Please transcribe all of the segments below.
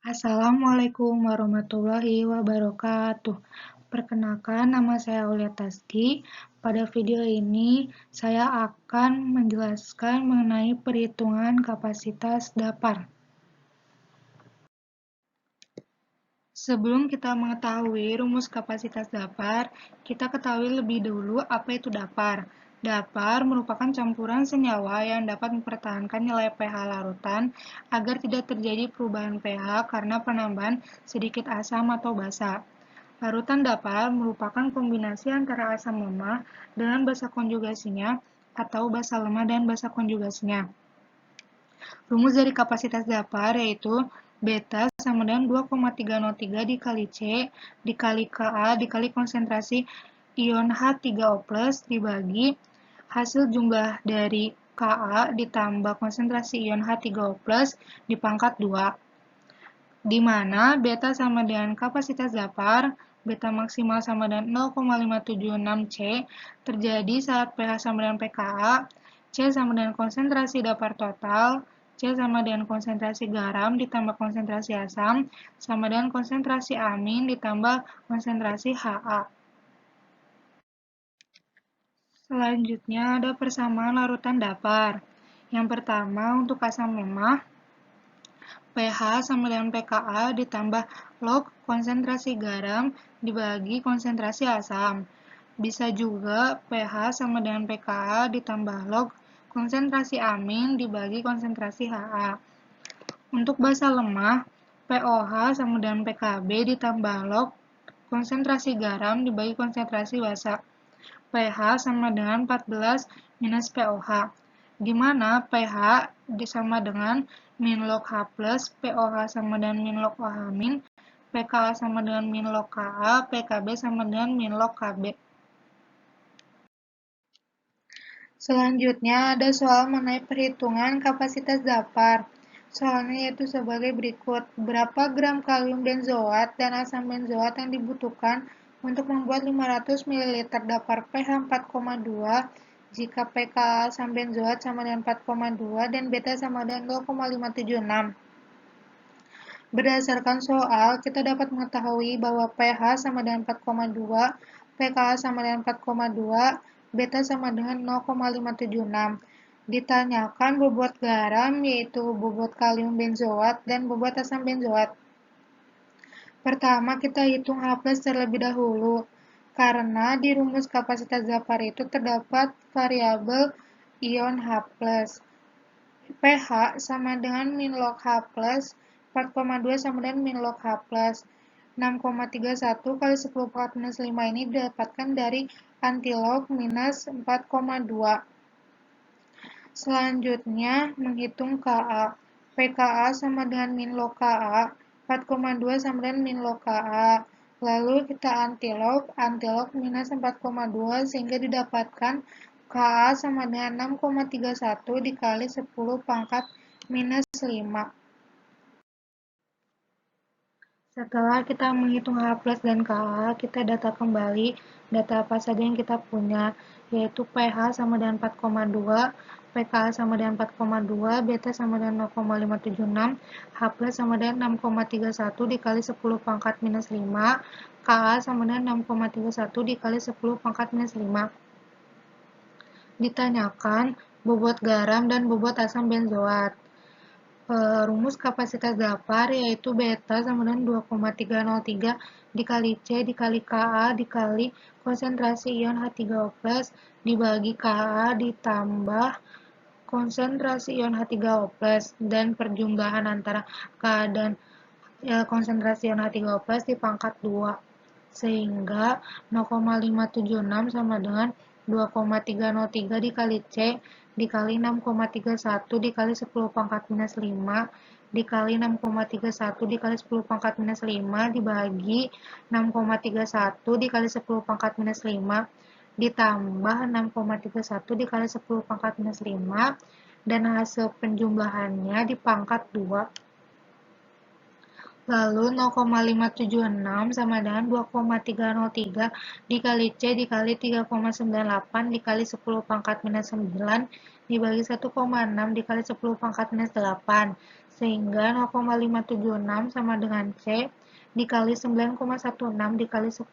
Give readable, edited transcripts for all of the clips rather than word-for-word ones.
Assalamualaikum warahmatullahi wabarakatuh. Perkenalkan, nama saya Aulia Tasdi. Pada video ini, saya akan menjelaskan mengenai perhitungan kapasitas dapar. Sebelum kita mengetahui rumus kapasitas dapar, kita ketahui lebih dulu apa itu dapar. Dapar merupakan campuran senyawa yang dapat mempertahankan nilai pH larutan agar tidak terjadi perubahan pH karena penambahan sedikit asam atau basa. Larutan dapar merupakan kombinasi antara asam lemah dengan basa konjugasinya atau basa lemah dan basa konjugasinya. Rumus dari kapasitas dapar yaitu beta sama dengan 2,303 dikali C dikali Ka dikali konsentrasi ion H3O+ dibagi hasil jumlah dari Ka ditambah konsentrasi ion H3O+ dipangkat 2, di mana beta sama dengan kapasitas dapar, beta maksimal sama dengan 0,576 C, terjadi saat pH sama dengan pKa, C sama dengan konsentrasi dapar total, C sama dengan konsentrasi garam ditambah konsentrasi asam, sama dengan konsentrasi amin ditambah konsentrasi Ha. Selanjutnya ada persamaan larutan dapar. Yang pertama untuk asam lemah, pH sama dengan pKa ditambah log konsentrasi garam dibagi konsentrasi asam. Bisa juga pH sama dengan pKa ditambah log konsentrasi amin dibagi konsentrasi Ha. Untuk basa lemah, POH sama dengan PKB ditambah log konsentrasi garam dibagi konsentrasi basa. pH sama dengan 14 minus POH, di mana pH sama dengan min log H+, POH sama dengan min log OH-, pKa sama dengan min log Ka, PKB sama dengan min log Kb. Selanjutnya ada soal mengenai perhitungan kapasitas dapar. Soalnya yaitu sebagai berikut. Berapa gram kalium benzoat dan asam benzoat yang dibutuhkan untuk membuat 500 ml dapar pH 4,2 jika pKa asam benzoat sama dengan 4,2 dan beta sama dengan 0,576. Berdasarkan soal, kita dapat mengetahui bahwa pH sama dengan 4,2, pKa sama dengan 4,2, beta sama dengan 0,576. Ditanyakan bobot garam, yaitu bobot kalium benzoat dan bobot asam benzoat. Pertama, kita hitung H+ terlebih dahulu, karena di rumus kapasitas dapar itu terdapat variabel ion H+. pH sama dengan min log H+, 4,2 sama dengan min log H+. 6,31 kali 10 pangkat minus 5 ini didapatkan dari antilog minus 4,2. Selanjutnya, menghitung Ka. pKa sama dengan min log Ka, 4,2 sama dengan min log Ka. Lalu kita antilog minus 4,2 sehingga didapatkan Ka sama dengan 6,31 dikali 10 pangkat minus 5. Setelah kita menghitung H+ dan Ka, kita data kembali data apa saja yang kita punya, yaitu pH sama dengan 4,2, pKa sama dengan 4,2, beta sama dengan 0,576, H+ sama dengan 6,31 dikali 10 pangkat minus 5, Ka sama dengan 6,31 dikali 10 pangkat minus 5. Ditanyakan bobot garam dan bobot asam benzoat. Rumus kapasitas dapar yaitu beta sama dengan 2,303 dikali C dikali Ka dikali konsentrasi ion H3O+ dibagi Ka ditambah konsentrasi ion H3O+ dan perjumlahan antara Ka dan konsentrasi ion H3O+ dipangkat 2, sehingga 0,576 sama dengan 2,303 dikali C dikali 6,31 dikali 10 pangkat minus 5 dikali 6,31 dikali 10 pangkat minus 5 dibagi 6,31 dikali 10 pangkat minus 5 ditambah 6,31 dikali 10 pangkat minus 5 dan hasil penjumlahannya dipangkat 2. Lalu 0,576 sama dengan 2,303 dikali C dikali 3,98 dikali 10 pangkat minus 9 dibagi 1,6 dikali 10 pangkat minus 8, Sehingga 0,576 sama dengan C dikali 9,16 dikali 10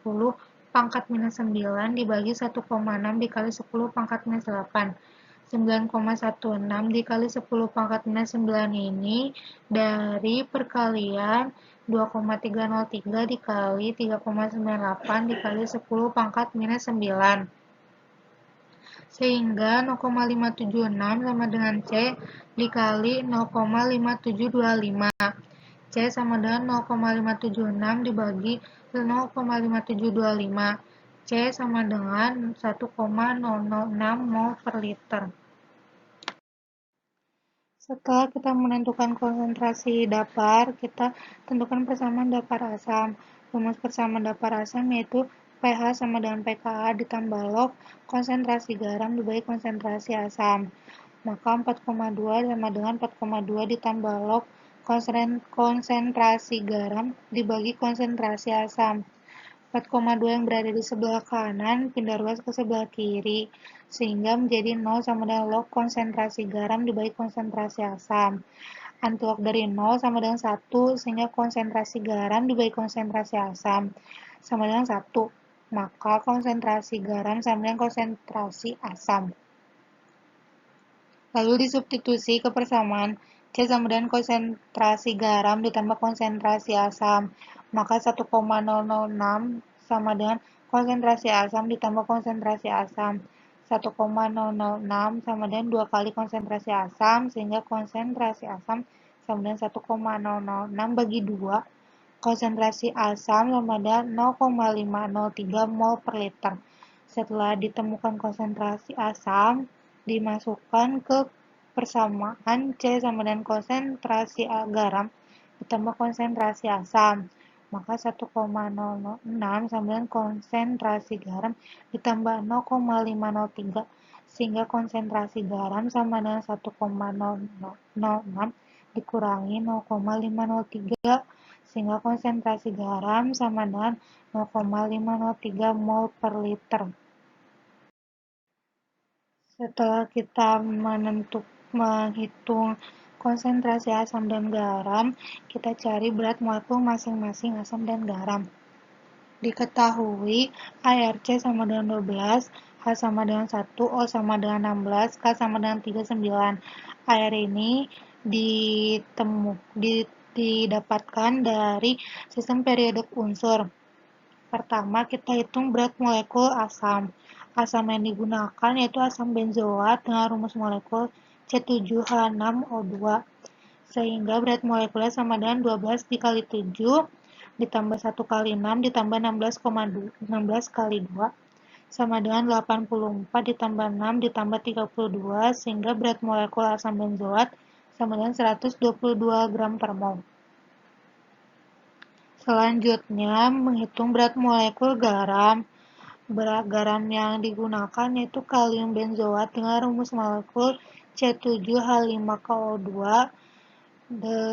pangkat minus 9 dibagi 1,6 dikali 10 pangkat minus 8. 9,16 dikali 10 pangkat minus 9 ini dari perkalian 2,303 dikali 3,98 dikali 10 pangkat minus 9. Sehingga 0,576 sama dengan C dikali 0,5725. C sama dengan 0,576 dibagi 0,5725. C sama dengan 1,006 mol per liter. Setelah kita menentukan konsentrasi dapar, kita tentukan persamaan dapar asam. Rumus persamaan dapar asam yaitu pH sama dengan pKa ditambah log konsentrasi garam dibagi konsentrasi asam. Maka 4,2 sama dengan 4,2 ditambah log konsentrasi garam dibagi konsentrasi asam. 4,2 yang berada di sebelah kanan pindah ruas ke sebelah kiri, sehingga menjadi 0 sama dengan log konsentrasi garam dibagi konsentrasi asam. Antilog dari 0 sama dengan 1, sehingga konsentrasi garam dibagi konsentrasi asam sama dengan 1. Maka konsentrasi garam sama dengan konsentrasi asam. Lalu disubstitusi ke persamaan C sama dengan konsentrasi garam ditambah konsentrasi asam. Maka 1,006 sama dengan konsentrasi asam ditambah konsentrasi asam. 1,006 sama dengan 2 kali konsentrasi asam, sehingga konsentrasi asam sama dengan 1,006 bagi 2. Konsentrasi asam sama dengan 0,503 mol per liter. Setelah ditemukan konsentrasi asam, dimasukkan ke persamaan C sama dengan konsentrasi garam ditambah konsentrasi asam. Maka 1,006 sama dengan konsentrasi garam ditambah 0,503, sehingga konsentrasi garam sama dengan 1,006 dikurangi 0,503, sehingga konsentrasi garam sama dengan 0,503 mol per liter. Setelah kita menghitung konsentrasi asam dan garam, kita cari berat molekul masing-masing asam dan garam. Diketahui ARC sama dengan 12, H sama dengan 1, O sama dengan 16, K sama dengan 39. AR ini didapatkan dari sistem periodik unsur. Pertama, kita hitung berat molekul asam. Asam yang digunakan yaitu asam benzoat dengan rumus molekul C7H6O2. Sehingga berat molekulnya sama dengan 12 dikali 7 ditambah 1 kali 6 ditambah 16 kali 2 sama dengan 84 ditambah 6 ditambah 32, sehingga berat molekul asam benzoat sama dengan 122 gram per mol. Selanjutnya, menghitung berat molekul garam. Berat garam yang digunakan yaitu kalium benzoat dengan rumus molekul C7H5KO2,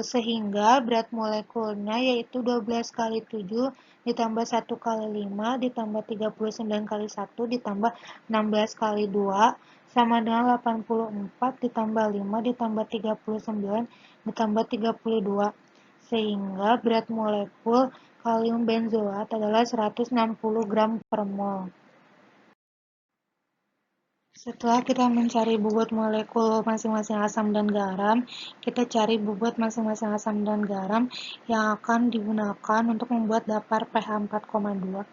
sehingga berat molekulnya yaitu 12 kali 7 ditambah 1 kali 5 ditambah 39 kali 1 ditambah 16 kali 2 sama dengan 84 ditambah 5 ditambah 39 ditambah 32, sehingga berat molekul kalium benzoat adalah 160 gram per mol. Setelah kita mencari bobot molekul masing-masing asam dan garam, kita cari bobot masing-masing asam dan garam yang akan digunakan untuk membuat dapar pH 4,2.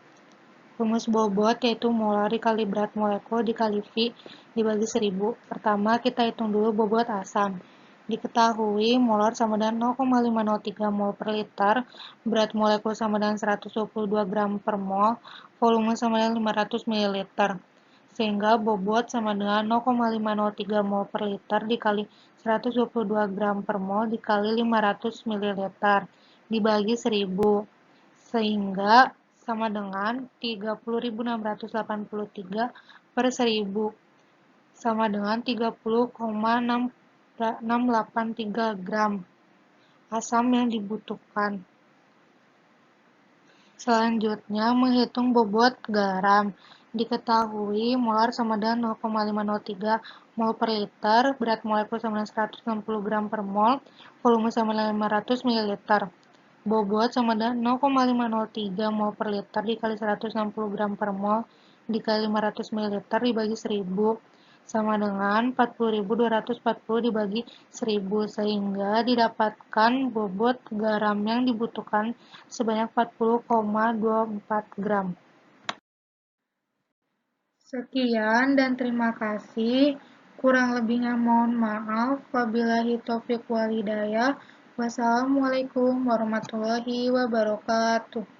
Rumus bobot yaitu molar dikali berat molekul dikali V dibagi 1000. Pertama, kita hitung dulu bobot asam. Diketahui molar sama dengan 0,503 mol per liter, berat molekul sama dengan 122 gram per mol, volume sama dengan 500 ml. Sehingga bobot sama dengan 0,503 mol per liter dikali 122 gram per mol dikali 500 ml dibagi 1000, sehingga sama dengan 30.683 per 1000 sama dengan 30,683 gram asam yang dibutuhkan. Selanjutnya, menghitung bobot garam. Diketahui molar sama dengan 0,503 mol per liter, berat molekul sama dengan 160 gram per mol, volume sama dengan 500 ml. Bobot sama dengan 0,503 mol per liter dikali 160 gram per mol dikali 500 ml dibagi 1000 sama dengan 40.240 dibagi 1000 sehingga didapatkan bobot garam yang dibutuhkan sebanyak 40,24 gram. Sekian dan terima kasih. Kurang lebihnya mohon maaf. Wabillahi taufiq walhidayah. Wassalamualaikum warahmatullahi wabarakatuh.